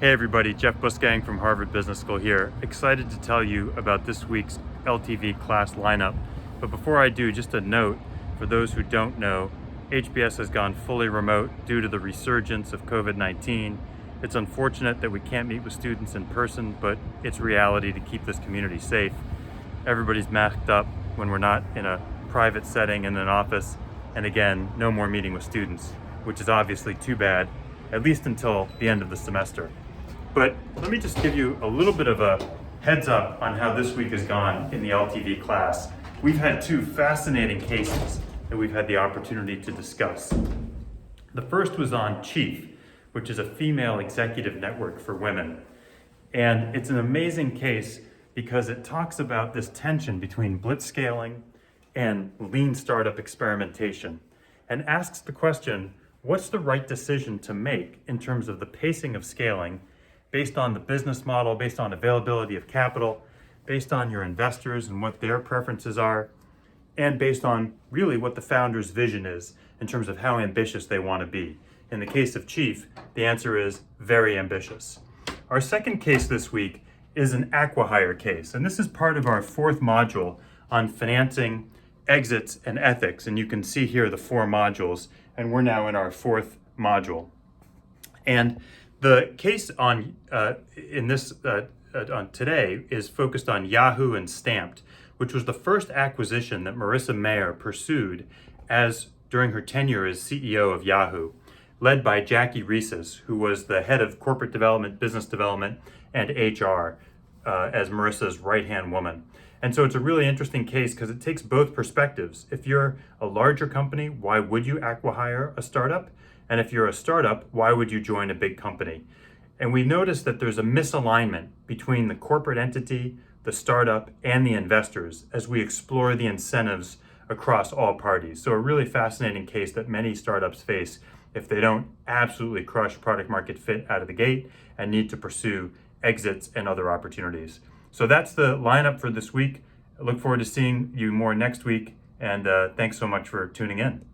Hey everybody, Jeff Bussgang from Harvard Business School here. Excited to tell you about this week's LTV class lineup. But before I do, just a note for those who don't know, HBS has gone fully remote due to the resurgence of COVID-19. It's unfortunate that we can't meet with students in person, but it's reality to keep this community safe. Everybody's masked up when we're not in a private setting in an office. And again, no more meeting with students, which is obviously too bad, at least until the end of the semester. But let me just give you a little bit of a heads up on how this week has gone in the LTV class. We've had two fascinating cases that we've had the opportunity to discuss. The first was on Chief, which is a female executive network for women. And it's an amazing case because it talks about this tension between blitzscaling and lean startup experimentation and asks the question, what's the right decision to make in terms of the pacing of scaling based on the business model, based on availability of capital, based on your investors and what their preferences are, and based on really what the founder's vision is in terms of how ambitious they want to be. In the case of Chief, the answer is very ambitious. Our second case this week is an acquihire case, and this is part of our fourth module on financing, exits, and ethics. And you can see here the four modules, and we're now in our fourth module. And the case on today is focused on Yahoo and Stamped, which was the first acquisition that Marissa Mayer pursued during her tenure as CEO of Yahoo, led by Jackie Reeses, who was the head of corporate development, business development, and HR as Marissa's right-hand woman. And so it's a really interesting case because it takes both perspectives. If you're a larger company, why would you acquihire a startup? And if you're a startup, why would you join a big company? And we noticed that there's a misalignment between the corporate entity, the startup, and the investors as we explore the incentives across all parties. So a really fascinating case that many startups face if they don't absolutely crush product market fit out of the gate and need to pursue exits and other opportunities. So that's the lineup for this week. I look forward to seeing you more next week, and thanks so much for tuning in.